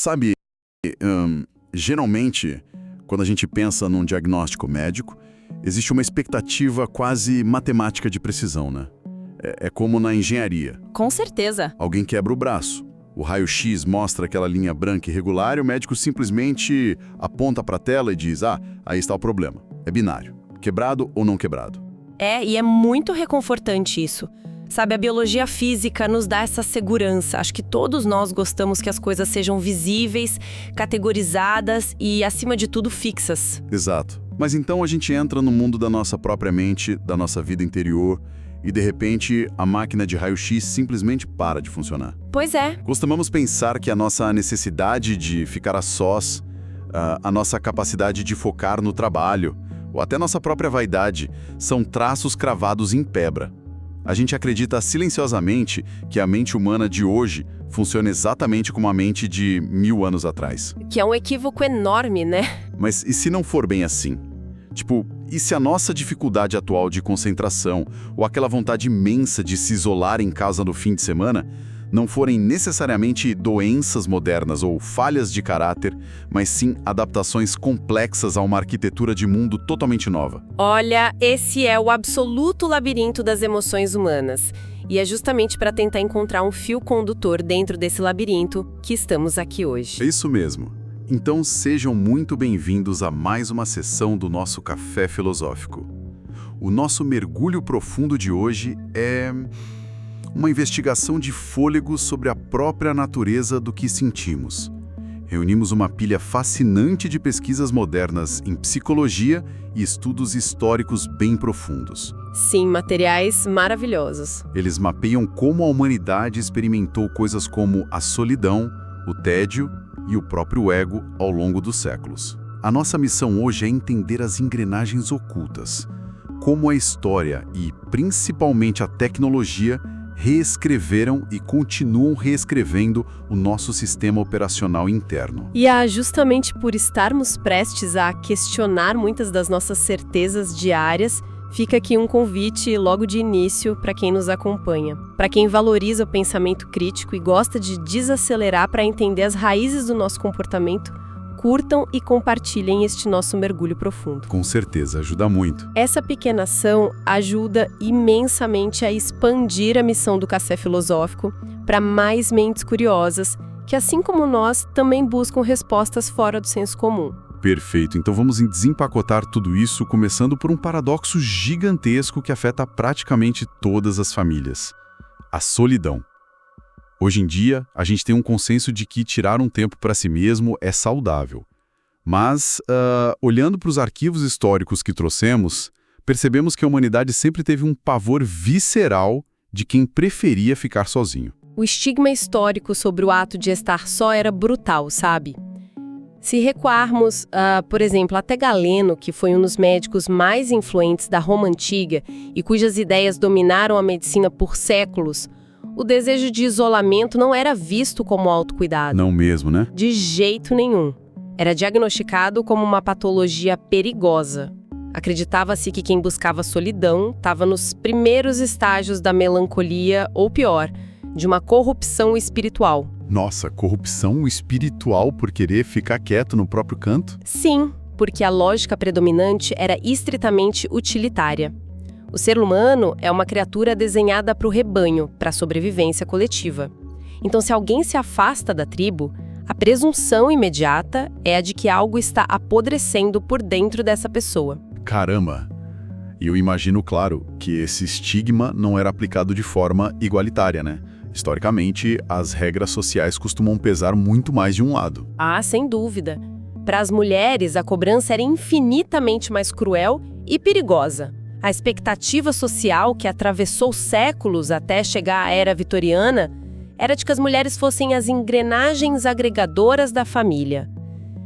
Sabe, geralmente, quando a gente pensa num diagnóstico médico, existe uma expectativa quase matemática de precisão, né? É como na engenharia. Com certeza. Alguém quebra o braço. O raio-x mostra aquela linha branca irregular e o médico simplesmente aponta para a tela e diz: aí está o problema. É binário. Quebrado ou não quebrado. E é muito reconfortante isso. Sabe, a biologia física nos dá essa segurança. Acho que todos nós gostamos que as coisas sejam visíveis, categorizadas e, acima de tudo, fixas. Exato. Mas então a gente entra no mundo da nossa própria mente, da nossa vida interior, e de repente a máquina de raio-x simplesmente para de funcionar. Pois é. Costumamos pensar que a nossa necessidade de ficar a sós, a nossa capacidade de focar no trabalho, ou até nossa própria vaidade, são traços cravados em pedra. A gente acredita silenciosamente que a mente humana de hoje funciona exatamente como a mente de 1000 anos atrás. Que é um equívoco enorme, né? Mas e se não for bem assim? Tipo, e se a nossa dificuldade atual de concentração ou aquela vontade imensa de se isolar em casa no fim de semana não forem necessariamente doenças modernas ou falhas de caráter, mas sim adaptações complexas a uma arquitetura de mundo totalmente nova? Olha, esse é o absoluto labirinto das emoções humanas. E é justamente para tentar encontrar um fio condutor dentro desse labirinto que estamos aqui hoje. É isso mesmo. Então sejam muito bem-vindos a mais uma sessão do nosso Café Filosófico. O nosso mergulho profundo de hoje é uma investigação de fôlego sobre a própria natureza do que sentimos. Reunimos uma pilha fascinante de pesquisas modernas em psicologia e estudos históricos bem profundos. Sim, materiais maravilhosos. Eles mapeiam como a humanidade experimentou coisas como a solidão, o tédio e o próprio ego ao longo dos séculos. A nossa missão hoje é entender as engrenagens ocultas, como a história e, principalmente, a tecnologia reescreveram e continuam reescrevendo o nosso sistema operacional interno. E justamente por estarmos prestes a questionar muitas das nossas certezas diárias, fica aqui um convite logo de início para quem nos acompanha. Para quem valoriza o pensamento crítico e gosta de desacelerar para entender as raízes do nosso comportamento, curtam e compartilhem este nosso mergulho profundo. Com certeza, ajuda muito. Essa pequena ação ajuda imensamente a expandir a missão do Café Filosófico para mais mentes curiosas que, assim como nós, também buscam respostas fora do senso comum. Perfeito. Então vamos desempacotar tudo isso, começando por um paradoxo gigantesco que afeta praticamente todas as famílias: a solidão. Hoje em dia, a gente tem um consenso de que tirar um tempo para si mesmo é saudável. Mas, olhando para os arquivos históricos que trouxemos, percebemos que a humanidade sempre teve um pavor visceral de quem preferia ficar sozinho. O estigma histórico sobre o ato de estar só era brutal, sabe? Se recuarmos, por exemplo, até Galeno, que foi um dos médicos mais influentes da Roma Antiga e cujas ideias dominaram a medicina por séculos, o desejo de isolamento não era visto como autocuidado. Não mesmo, né? De jeito nenhum. Era diagnosticado como uma patologia perigosa. Acreditava-se que quem buscava solidão estava nos primeiros estágios da melancolia ou, pior, de uma corrupção espiritual. Nossa, corrupção espiritual por querer ficar quieto no próprio canto? Sim, porque a lógica predominante era estritamente utilitária. O ser humano é uma criatura desenhada para o rebanho, para a sobrevivência coletiva. Então, se alguém se afasta da tribo, a presunção imediata é a de que algo está apodrecendo por dentro dessa pessoa. Caramba! E eu imagino, claro, que esse estigma não era aplicado de forma igualitária, né? Historicamente, as regras sociais costumam pesar muito mais de um lado. Sem dúvida. Para as mulheres, a cobrança era infinitamente mais cruel e perigosa. A expectativa social que atravessou séculos até chegar à era vitoriana era de que as mulheres fossem as engrenagens agregadoras da família.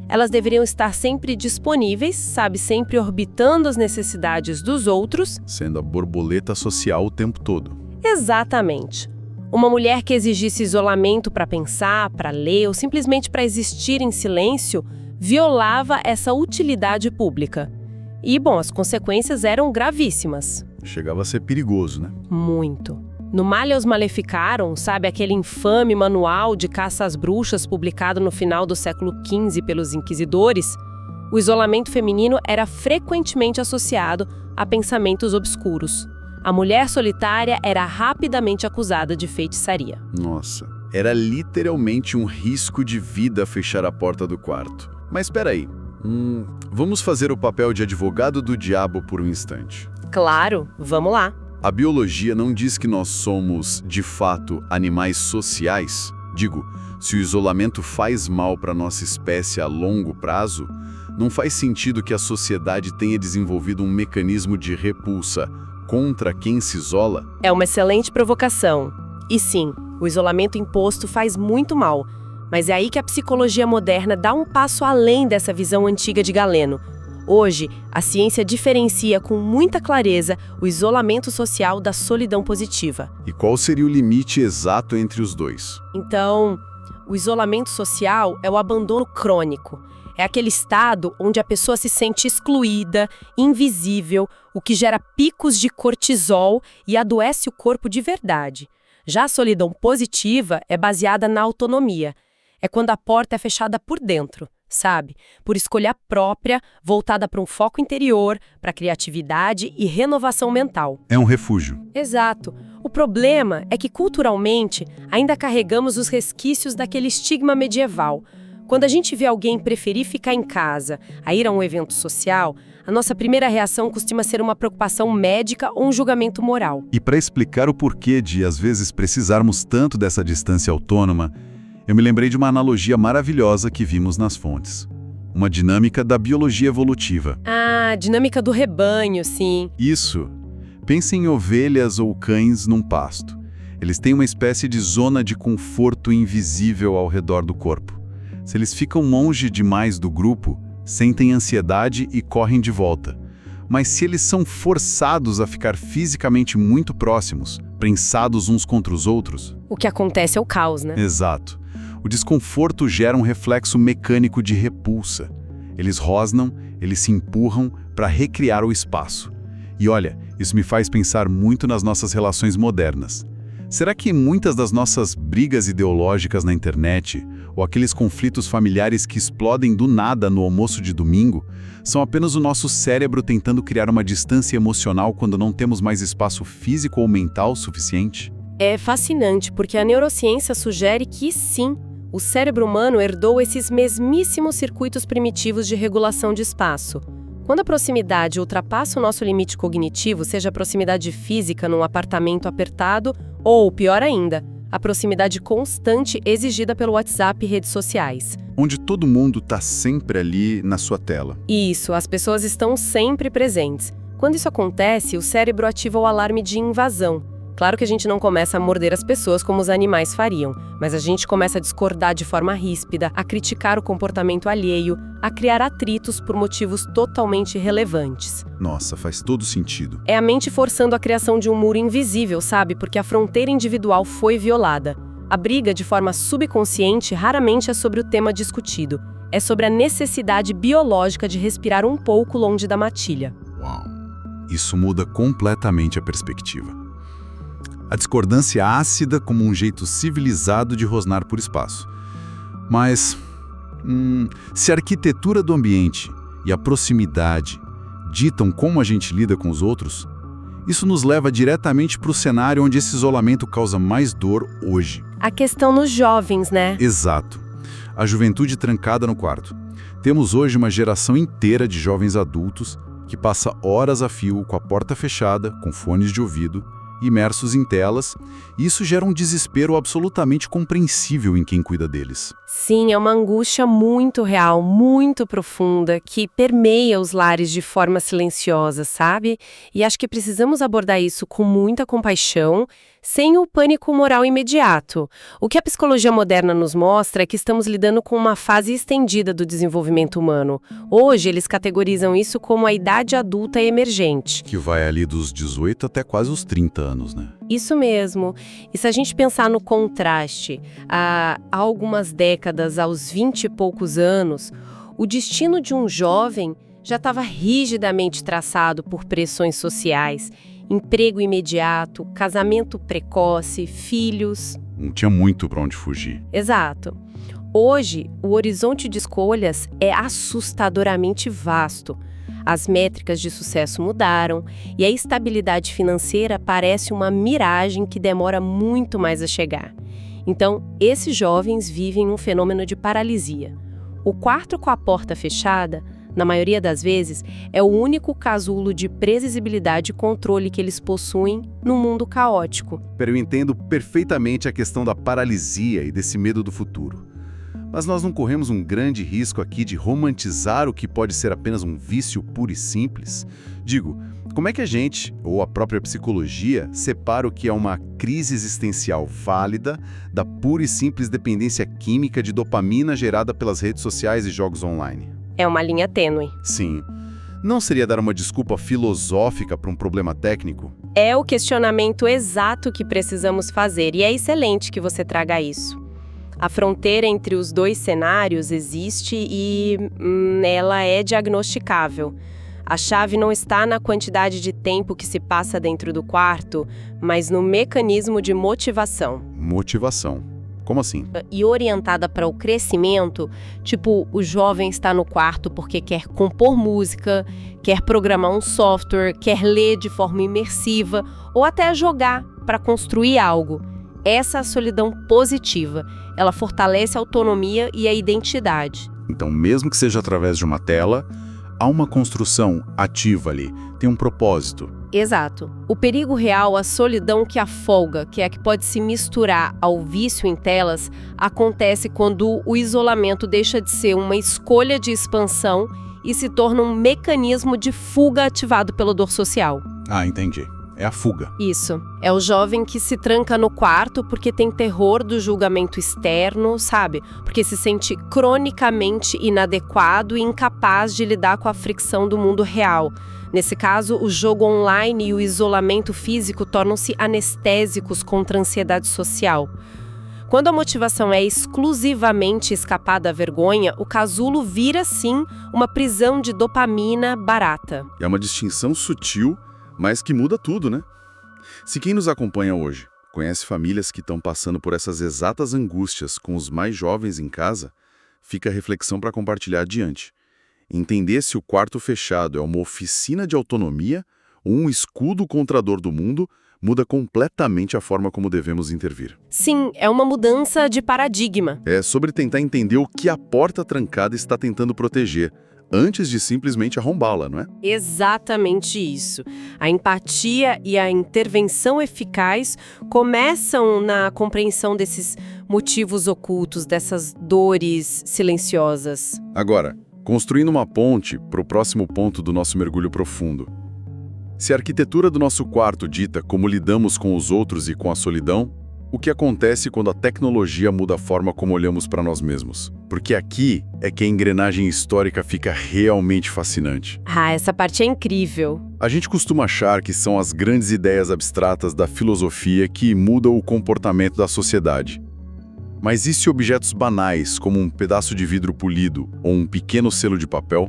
Elas deveriam estar sempre disponíveis, sempre orbitando as necessidades dos outros. Sendo a borboleta social o tempo todo. Exatamente. Uma mulher que exigisse isolamento para pensar, para ler ou simplesmente para existir em silêncio, violava essa utilidade pública. E, as consequências eram gravíssimas. Chegava a ser perigoso, né? Muito. No Malleus Maleficarum, sabe aquele infame manual de caça às bruxas publicado no final do século XV pelos inquisidores? O isolamento feminino era frequentemente associado a pensamentos obscuros. A mulher solitária era rapidamente acusada de feitiçaria. Nossa, era literalmente um risco de vida fechar a porta do quarto. Mas espera aí, vamos fazer o papel de advogado do diabo por um instante. Claro, vamos lá. A biologia não diz que nós somos, de fato, animais sociais? Digo, se o isolamento faz mal para nossa espécie a longo prazo, não faz sentido que a sociedade tenha desenvolvido um mecanismo de repulsa contra quem se isola? É uma excelente provocação. E sim, o isolamento imposto faz muito mal. Mas é aí que a psicologia moderna dá um passo além dessa visão antiga de Galeno. Hoje, a ciência diferencia com muita clareza o isolamento social da solidão positiva. E qual seria o limite exato entre os dois? Então, o isolamento social é o abandono crônico. É aquele estado onde a pessoa se sente excluída, invisível, o que gera picos de cortisol e adoece o corpo de verdade. Já a solidão positiva é baseada na autonomia. É quando a porta é fechada por dentro, sabe? Por escolha própria, voltada para um foco interior, para criatividade e renovação mental. É um refúgio. Exato. O problema é que, culturalmente, ainda carregamos os resquícios daquele estigma medieval. Quando a gente vê alguém preferir ficar em casa a ir a um evento social, a nossa primeira reação costuma ser uma preocupação médica ou um julgamento moral. E para explicar o porquê de, às vezes, precisarmos tanto dessa distância autônoma, eu me lembrei de uma analogia maravilhosa que vimos nas fontes. Uma dinâmica da biologia evolutiva. Ah, dinâmica do rebanho, sim. Isso. Pense em ovelhas ou cães num pasto. Eles têm uma espécie de zona de conforto invisível ao redor do corpo. Se eles ficam longe demais do grupo, sentem ansiedade e correm de volta. Mas se eles são forçados a ficar fisicamente muito próximos, prensados uns contra os outros... O que acontece é o caos, né? Exato. O desconforto gera um reflexo mecânico de repulsa. Eles rosnam, eles se empurram para recriar o espaço. E olha, isso me faz pensar muito nas nossas relações modernas. Será que muitas das nossas brigas ideológicas na internet, ou aqueles conflitos familiares que explodem do nada no almoço de domingo, são apenas o nosso cérebro tentando criar uma distância emocional quando não temos mais espaço físico ou mental suficiente? É fascinante, porque a neurociência sugere que sim, o cérebro humano herdou esses mesmíssimos circuitos primitivos de regulação de espaço. Quando a proximidade ultrapassa o nosso limite cognitivo, seja a proximidade física num apartamento apertado, ou, pior ainda, a proximidade constante exigida pelo WhatsApp e redes sociais. Onde todo mundo está sempre ali na sua tela. Isso, as pessoas estão sempre presentes. Quando isso acontece, o cérebro ativa o alarme de invasão. Claro que a gente não começa a morder as pessoas como os animais fariam, mas a gente começa a discordar de forma ríspida, a criticar o comportamento alheio, a criar atritos por motivos totalmente irrelevantes. Nossa, faz todo sentido. É a mente forçando a criação de um muro invisível, sabe? Porque a fronteira individual foi violada. A briga, de forma subconsciente, raramente é sobre o tema discutido. É sobre a necessidade biológica de respirar um pouco longe da matilha. Uau! Isso muda completamente a perspectiva. A discordância ácida como um jeito civilizado de rosnar por espaço. Mas, se a arquitetura do ambiente e a proximidade ditam como a gente lida com os outros, isso nos leva diretamente para o cenário onde esse isolamento causa mais dor hoje. A questão nos jovens, né? Exato. A juventude trancada no quarto. Temos hoje uma geração inteira de jovens adultos que passa horas a fio com a porta fechada, com fones de ouvido, imersos em telas, e isso gera um desespero absolutamente compreensível em quem cuida deles. Sim, é uma angústia muito real, muito profunda, que permeia os lares de forma silenciosa, sabe? E acho que precisamos abordar isso com muita compaixão, sem o pânico moral imediato. O que a psicologia moderna nos mostra é que estamos lidando com uma fase estendida do desenvolvimento humano. Hoje, eles categorizam isso como a idade adulta emergente. Que vai ali dos 18 até quase os 30 anos, né? Isso mesmo. E se a gente pensar no contraste, há algumas décadas, aos 20 e poucos anos, o destino de um jovem já estava rigidamente traçado por pressões sociais, Emprego imediato, casamento precoce, filhos. Não tinha muito para onde fugir. Exato. Hoje, o horizonte de escolhas é assustadoramente vasto. As métricas de sucesso mudaram e a estabilidade financeira parece uma miragem que demora muito mais a chegar. Então, esses jovens vivem um fenômeno de paralisia. O quarto com a porta fechada, na maioria das vezes, é o único casulo de previsibilidade e controle que eles possuem num mundo caótico. Eu entendo perfeitamente a questão da paralisia e desse medo do futuro. Mas nós não corremos um grande risco aqui de romantizar o que pode ser apenas um vício puro e simples? Digo, como é que a gente, ou a própria psicologia, separa o que é uma crise existencial válida da pura e simples dependência química de dopamina gerada pelas redes sociais e jogos online? É uma linha tênue. Sim. Não seria dar uma desculpa filosófica para um problema técnico? É o questionamento exato que precisamos fazer, e é excelente que você traga isso. A fronteira entre os dois cenários existe e ela é diagnosticável. A chave não está na quantidade de tempo que se passa dentro do quarto, mas no mecanismo de motivação. Motivação. Como assim? E orientada para o crescimento, tipo, o jovem está no quarto porque quer compor música, quer programar um software, quer ler de forma imersiva ou até jogar para construir algo. Essa é a solidão positiva. Ela fortalece a autonomia e a identidade. Então, mesmo que seja através de uma tela, há uma construção ativa ali, tem um propósito. Exato. O perigo real, a solidão que afolga, que é a que pode se misturar ao vício em telas, acontece quando o isolamento deixa de ser uma escolha de expansão e se torna um mecanismo de fuga ativado pela dor social. Ah, entendi. É a fuga. Isso. É o jovem que se tranca no quarto porque tem terror do julgamento externo, sabe? Porque se sente cronicamente inadequado e incapaz de lidar com a fricção do mundo real. Nesse caso, o jogo online e o isolamento físico tornam-se anestésicos contra a ansiedade social. Quando a motivação é exclusivamente escapar da vergonha, o casulo vira, sim, uma prisão de dopamina barata. É uma distinção sutil, mas que muda tudo, né? Se quem nos acompanha hoje conhece famílias que estão passando por essas exatas angústias com os mais jovens em casa, fica a reflexão para compartilhar adiante. Entender se o quarto fechado é uma oficina de autonomia ou um escudo contra a dor do mundo muda completamente a forma como devemos intervir. Sim, é uma mudança de paradigma. É sobre tentar entender o que a porta trancada está tentando proteger, antes de simplesmente arrombá-la, não é? Exatamente isso. A empatia e a intervenção eficaz começam na compreensão desses motivos ocultos, dessas dores silenciosas. Agora, construindo uma ponte para o próximo ponto do nosso mergulho profundo. Se a arquitetura do nosso quarto dita como lidamos com os outros e com a solidão, o que acontece quando a tecnologia muda a forma como olhamos para nós mesmos? Porque aqui é que a engrenagem histórica fica realmente fascinante. Ah, essa parte é incrível. A gente costuma achar que são as grandes ideias abstratas da filosofia que mudam o comportamento da sociedade. Mas e se objetos banais, como um pedaço de vidro polido ou um pequeno selo de papel,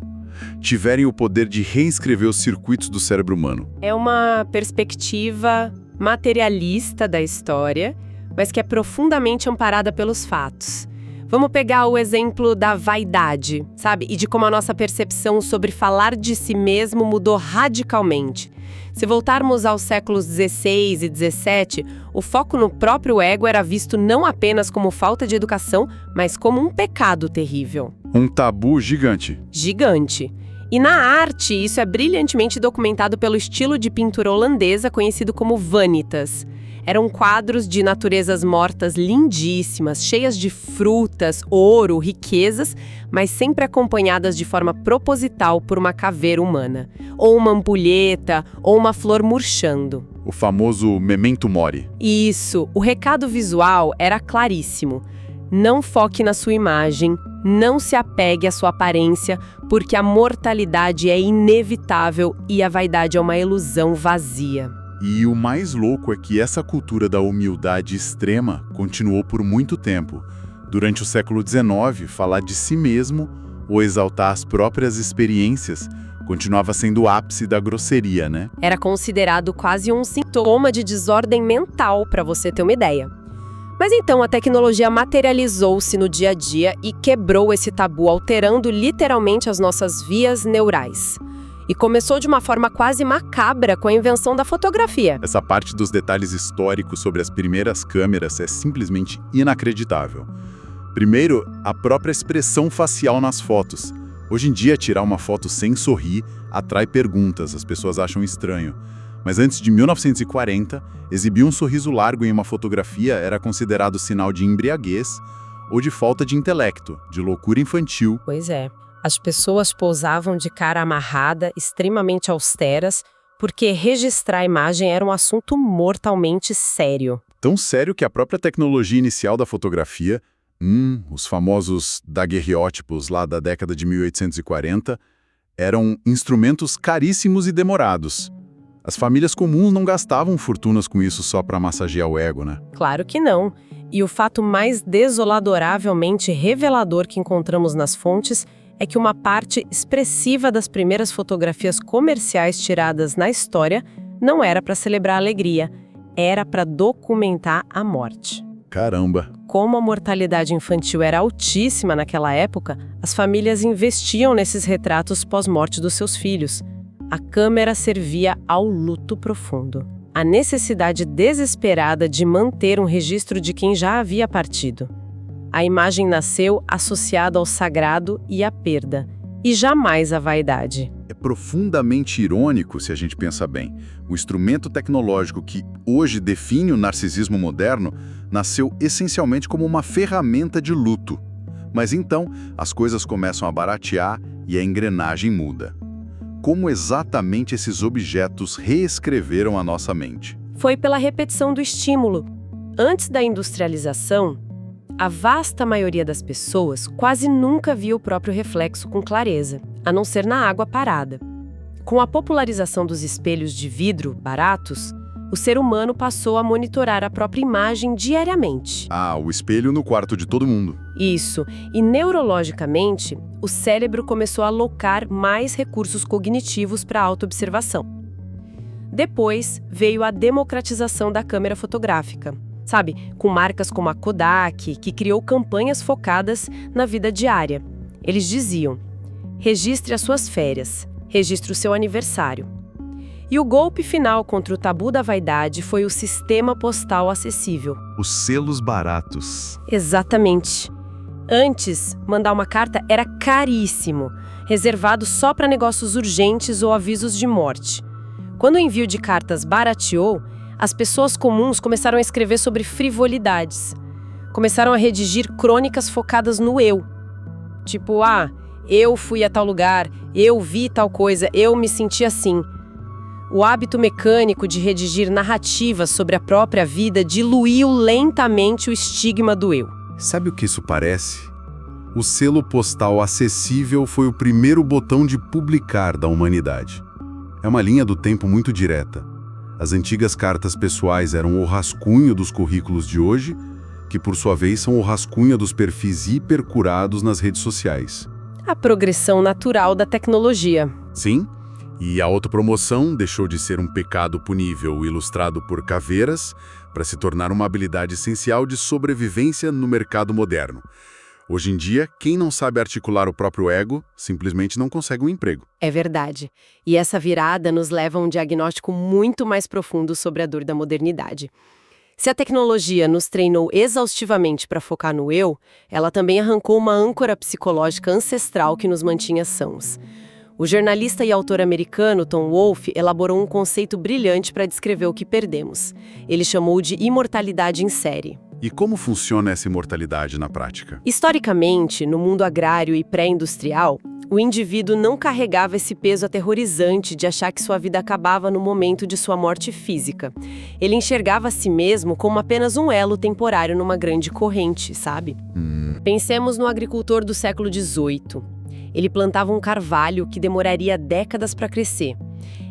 tiverem o poder de reescrever os circuitos do cérebro humano? É uma perspectiva materialista da história, mas que é profundamente amparada pelos fatos. Vamos pegar o exemplo da vaidade, sabe? E de como a nossa percepção sobre falar de si mesmo mudou radicalmente. Se voltarmos aos séculos XVI e XVII, o foco no próprio ego era visto não apenas como falta de educação, mas como um pecado terrível. Um tabu gigante. Gigante. E na arte, isso é brilhantemente documentado pelo estilo de pintura holandesa conhecido como vanitas. Eram quadros de naturezas mortas lindíssimas, cheias de frutas, ouro, riquezas, mas sempre acompanhadas de forma proposital por uma caveira humana, ou uma ampulheta, ou uma flor murchando. O famoso memento mori. Isso, o recado visual era claríssimo. Não foque na sua imagem, não se apegue à sua aparência, porque a mortalidade é inevitável e a vaidade é uma ilusão vazia. E o mais louco é que essa cultura da humildade extrema continuou por muito tempo. Durante o século XIX, falar de si mesmo ou exaltar as próprias experiências Continuava sendo o ápice da grosseria, né? Era considerado quase um sintoma de desordem mental, para você ter uma ideia. Mas então a tecnologia materializou-se no dia a dia e quebrou esse tabu, alterando literalmente as nossas vias neurais. E começou de uma forma quase macabra com a invenção da fotografia. Essa parte dos detalhes históricos sobre as primeiras câmeras é simplesmente inacreditável. Primeiro, a própria expressão facial nas fotos. Hoje em dia, tirar uma foto sem sorrir atrai perguntas, as pessoas acham estranho. Mas antes de 1940, exibir um sorriso largo em uma fotografia era considerado sinal de embriaguez ou de falta de intelecto, de loucura infantil. Pois é. As pessoas posavam de cara amarrada, extremamente austeras, porque registrar a imagem era um assunto mortalmente sério. Tão sério que a própria tecnologia inicial da fotografia, os famosos daguerreótipos lá da década de 1840, eram instrumentos caríssimos e demorados. As famílias comuns não gastavam fortunas com isso só para massagear o ego, né? Claro que não. E o fato mais desoladoravelmente revelador que encontramos nas fontes é que uma parte expressiva das primeiras fotografias comerciais tiradas na história não era para celebrar a alegria, era para documentar a morte. Caramba! Como a mortalidade infantil era altíssima naquela época, as famílias investiam nesses retratos pós-morte dos seus filhos. A câmera servia ao luto profundo. A necessidade desesperada de manter um registro de quem já havia partido. A imagem nasceu associada ao sagrado e à perda, e jamais à vaidade. É profundamente irônico se a gente pensa bem. O instrumento tecnológico que hoje define o narcisismo moderno nasceu essencialmente como uma ferramenta de luto. Mas então, as coisas começam a baratear e a engrenagem muda. Como exatamente esses objetos reescreveram a nossa mente? Foi pela repetição do estímulo. Antes da industrialização, a vasta maioria das pessoas quase nunca via o próprio reflexo com clareza, a não ser na água parada. Com a popularização dos espelhos de vidro baratos, o ser humano passou a monitorar a própria imagem diariamente. Ah, o espelho no quarto de todo mundo. Isso. E neurologicamente, o cérebro começou a alocar mais recursos cognitivos para a autoobservação. Depois veio a democratização da câmera fotográfica. Sabe, com marcas como a Kodak, que criou campanhas focadas na vida diária. Eles diziam: registre as suas férias, registre o seu aniversário. E o golpe final contra o tabu da vaidade foi o sistema postal acessível. Os selos baratos. Exatamente. Antes, mandar uma carta era caríssimo, reservado só para negócios urgentes ou avisos de morte. Quando o envio de cartas barateou, as pessoas comuns começaram a escrever sobre frivolidades. Começaram a redigir crônicas focadas no eu. Tipo, eu fui a tal lugar, eu vi tal coisa, eu me senti assim. O hábito mecânico de redigir narrativas sobre a própria vida diluiu lentamente o estigma do eu. Sabe o que isso parece? O selo postal acessível foi o primeiro botão de publicar da humanidade. É uma linha do tempo muito direta. As antigas cartas pessoais eram o rascunho dos currículos de hoje, que por sua vez são o rascunho dos perfis hipercurados nas redes sociais. A progressão natural da tecnologia. Sim, e a autopromoção deixou de ser um pecado punível ilustrado por caveiras para se tornar uma habilidade essencial de sobrevivência no mercado moderno. Hoje em dia, quem não sabe articular o próprio ego, simplesmente não consegue um emprego. É verdade. E essa virada nos leva a um diagnóstico muito mais profundo sobre a dor da modernidade. Se a tecnologia nos treinou exaustivamente para focar no eu, ela também arrancou uma âncora psicológica ancestral que nos mantinha sãos. O jornalista e autor americano Tom Wolfe elaborou um conceito brilhante para descrever o que perdemos. Ele chamou de imortalidade em série. E como funciona essa imortalidade na prática? Historicamente, no mundo agrário e pré-industrial, o indivíduo não carregava esse peso aterrorizante de achar que sua vida acabava no momento de sua morte física. Ele enxergava a si mesmo como apenas um elo temporário numa grande corrente, sabe? Pensemos no agricultor do século XVIII. Ele plantava um carvalho que demoraria décadas para crescer.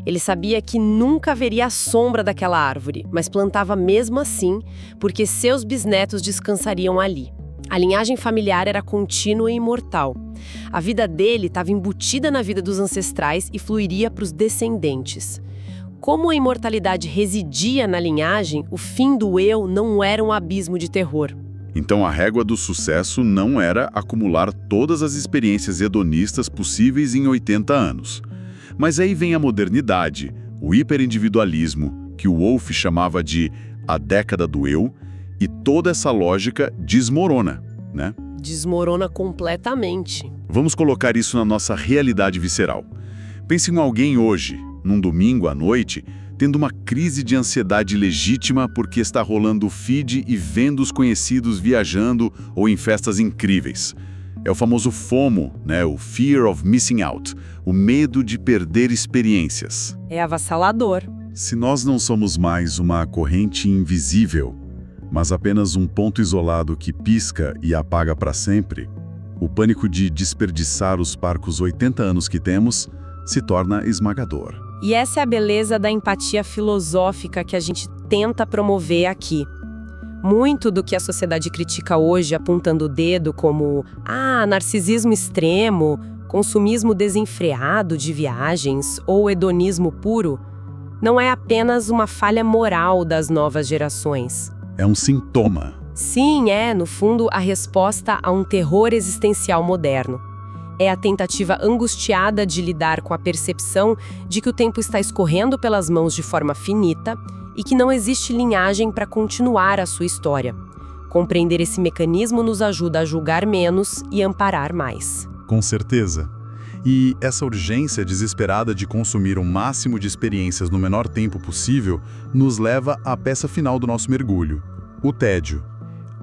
Ele sabia que nunca haveria a sombra daquela árvore, mas plantava mesmo assim, porque seus bisnetos descansariam ali. A linhagem familiar era contínua e imortal. A vida dele estava embutida na vida dos ancestrais e fluiria para os descendentes. Como a imortalidade residia na linhagem, o fim do eu não era um abismo de terror. Então a régua do sucesso não era acumular todas as experiências hedonistas possíveis em 80 anos. Mas aí vem a modernidade, o hiperindividualismo, que o Wolff chamava de a década do eu, e toda essa lógica desmorona, né? Desmorona completamente. Vamos colocar isso na nossa realidade visceral. Pense em alguém hoje, num domingo à noite, tendo uma crise de ansiedade legítima porque está rolando o feed e vendo os conhecidos viajando ou em festas incríveis. É o famoso FOMO, né? O Fear of Missing Out, o medo de perder experiências. É avassalador. Se nós não somos mais uma corrente invisível, mas apenas um ponto isolado que pisca e apaga para sempre, o pânico de desperdiçar os parcos 80 anos que temos se torna esmagador. E essa é a beleza da empatia filosófica que a gente tenta promover aqui. Muito do que a sociedade critica hoje, apontando o dedo como narcisismo extremo, consumismo desenfreado de viagens ou hedonismo puro, não é apenas uma falha moral das novas gerações. É um sintoma. Sim, é, no fundo, a resposta a um terror existencial moderno. É a tentativa angustiada de lidar com a percepção de que o tempo está escorrendo pelas mãos de forma finita e que não existe linhagem para continuar a sua história. Compreender esse mecanismo nos ajuda a julgar menos e amparar mais. Com certeza. E essa urgência desesperada de consumir o máximo de experiências no menor tempo possível nos leva à peça final do nosso mergulho, o tédio.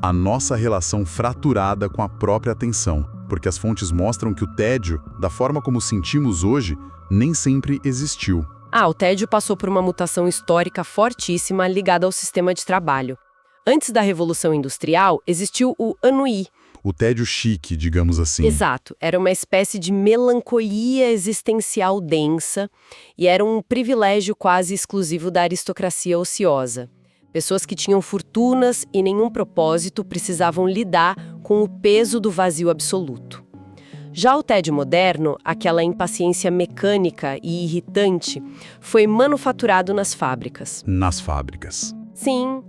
A nossa relação fraturada com a própria atenção, porque as fontes mostram que o tédio, da forma como sentimos hoje, nem sempre existiu. O tédio passou por uma mutação histórica fortíssima ligada ao sistema de trabalho. Antes da Revolução Industrial, existiu o ennui. O tédio chique, digamos assim. Exato. Era uma espécie de melancolia existencial densa e era um privilégio quase exclusivo da aristocracia ociosa. Pessoas que tinham fortunas e nenhum propósito precisavam lidar com o peso do vazio absoluto. Já o tédio moderno, aquela impaciência mecânica e irritante, foi manufaturado nas fábricas. Nas fábricas. Sim.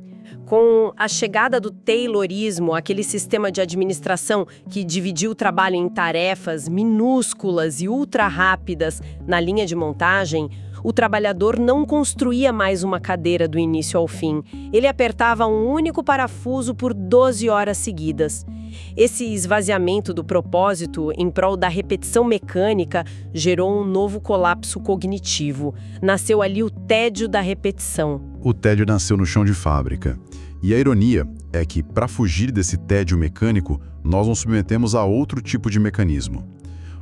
Com a chegada do Taylorismo, aquele sistema de administração que dividiu o trabalho em tarefas minúsculas e ultra rápidas na linha de montagem, o trabalhador não construía mais uma cadeira do início ao fim. Ele apertava um único parafuso por 12 horas seguidas. Esse esvaziamento do propósito em prol da repetição mecânica gerou um novo colapso cognitivo. Nasceu ali o tédio da repetição. O tédio nasceu no chão de fábrica. E a ironia é que, para fugir desse tédio mecânico, nós nos submetemos a outro tipo de mecanismo.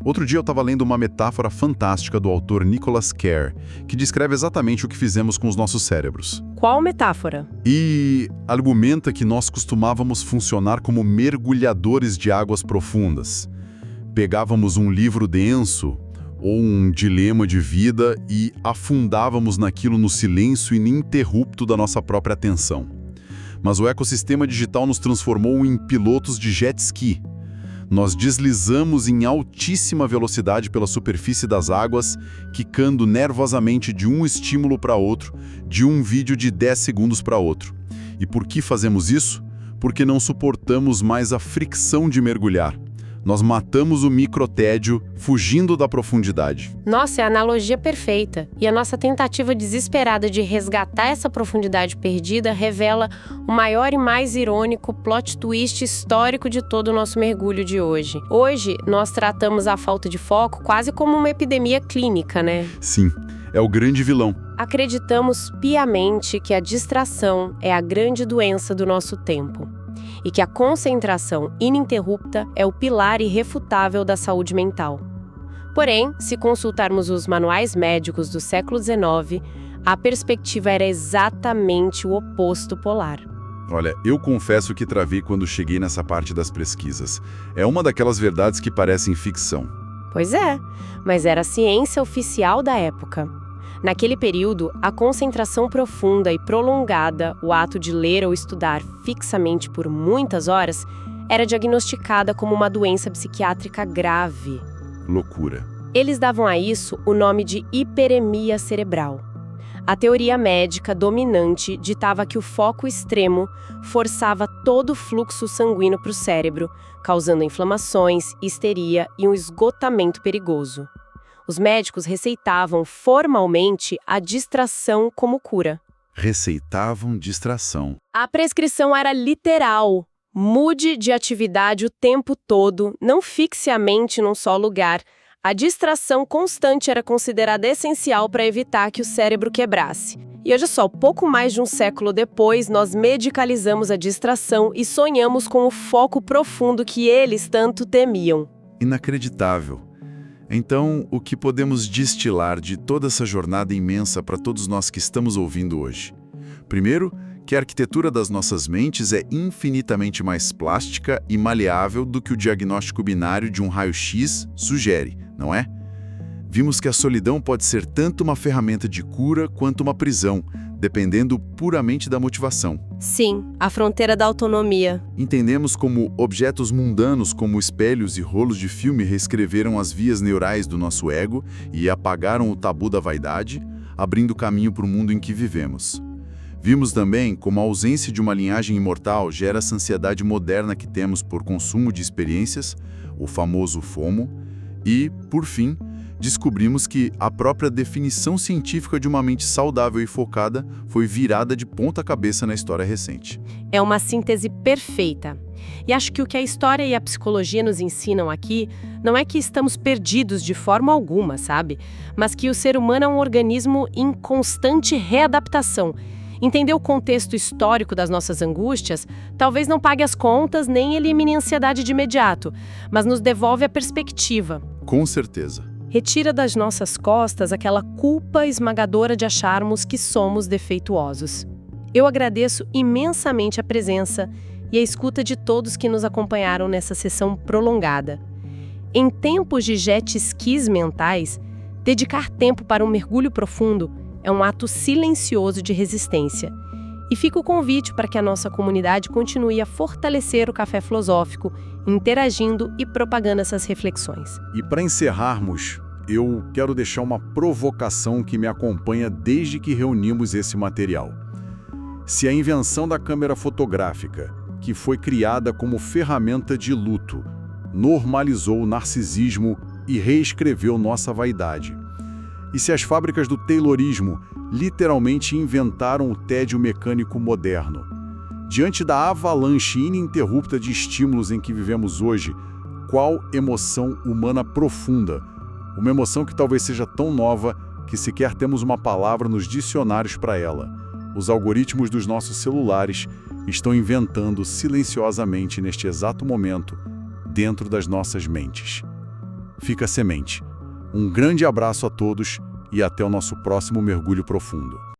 Outro dia eu estava lendo uma metáfora fantástica do autor Nicholas Carr, que descreve exatamente o que fizemos com os nossos cérebros. Qual metáfora? E argumenta que nós costumávamos funcionar como mergulhadores de águas profundas. Pegávamos um livro denso ou um dilema de vida e afundávamos naquilo no silêncio ininterrupto da nossa própria atenção. Mas o ecossistema digital nos transformou em pilotos de jet ski. Nós deslizamos em altíssima velocidade pela superfície das águas, quicando nervosamente de um estímulo para outro, de um vídeo de 10 segundos para outro. E por que fazemos isso? Porque não suportamos mais a fricção de mergulhar. Nós matamos o microtédio fugindo da profundidade. Nossa, é a analogia perfeita. E a nossa tentativa desesperada de resgatar essa profundidade perdida revela o maior e mais irônico plot twist histórico de todo o nosso mergulho de hoje. Hoje, nós tratamos a falta de foco quase como uma epidemia clínica, né? Sim, é o grande vilão. Acreditamos piamente que a distração é a grande doença do nosso tempo. E que a concentração ininterrupta é o pilar irrefutável da saúde mental. Porém, se consultarmos os manuais médicos do século XIX, a perspectiva era exatamente o oposto polar. Olha, eu confesso que travei quando cheguei nessa parte das pesquisas. É uma daquelas verdades que parecem ficção. Pois é, mas era a ciência oficial da época. Naquele período, a concentração profunda e prolongada, o ato de ler ou estudar fixamente por muitas horas, era diagnosticada como uma doença psiquiátrica grave. Loucura. Eles davam a isso o nome de hiperemia cerebral. A teoria médica dominante ditava que o foco extremo forçava todo o fluxo sanguíneo para o cérebro, causando inflamações, histeria e um esgotamento perigoso. Os médicos receitavam formalmente a distração como cura. Receitavam distração. A prescrição era literal. Mude de atividade o tempo todo, não fixe a mente num só lugar. A distração constante era considerada essencial para evitar que o cérebro quebrasse. E olha só, pouco mais de um século depois, nós medicalizamos a distração e sonhamos com o foco profundo que eles tanto temiam. Inacreditável. Então, o que podemos destilar de toda essa jornada imensa para todos nós que estamos ouvindo hoje? Primeiro, que a arquitetura das nossas mentes é infinitamente mais plástica e maleável do que o diagnóstico binário de um raio-x sugere, não é? Vimos que a solidão pode ser tanto uma ferramenta de cura quanto uma prisão, dependendo puramente da motivação. Sim, a fronteira da autonomia. Entendemos como objetos mundanos como espelhos e rolos de filme reescreveram as vias neurais do nosso ego e apagaram o tabu da vaidade, abrindo caminho para o mundo em que vivemos. Vimos também como a ausência de uma linhagem imortal gera essa ansiedade moderna que temos por consumo de experiências, o famoso FOMO, e, por fim, descobrimos que a própria definição científica de uma mente saudável e focada foi virada de ponta cabeça na história recente. É uma síntese perfeita. E acho que o que a história e a psicologia nos ensinam aqui não é que estamos perdidos de forma alguma, sabe? Mas que o ser humano é um organismo em constante readaptação. Entender o contexto histórico das nossas angústias talvez não pague as contas nem elimine a ansiedade de imediato, mas nos devolve a perspectiva. Com certeza. Retira das nossas costas aquela culpa esmagadora de acharmos que somos defeituosos. Eu agradeço imensamente a presença e a escuta de todos que nos acompanharam nessa sessão prolongada. Em tempos de jet skis mentais, dedicar tempo para um mergulho profundo é um ato silencioso de resistência. E fica o convite para que a nossa comunidade continue a fortalecer o Café Filosófico, interagindo e propagando essas reflexões. E para encerrarmos, eu quero deixar uma provocação que me acompanha desde que reunimos esse material. Se a invenção da câmera fotográfica, que foi criada como ferramenta de luto, normalizou o narcisismo e reescreveu nossa vaidade, e se as fábricas do taylorismo literalmente inventaram o tédio mecânico moderno, diante da avalanche ininterrupta de estímulos em que vivemos hoje, qual emoção humana profunda? Uma emoção que talvez seja tão nova que sequer temos uma palavra nos dicionários para ela. Os algoritmos dos nossos celulares estão inventando silenciosamente neste exato momento, dentro das nossas mentes. Fica a semente. Um grande abraço a todos e até o nosso próximo mergulho profundo.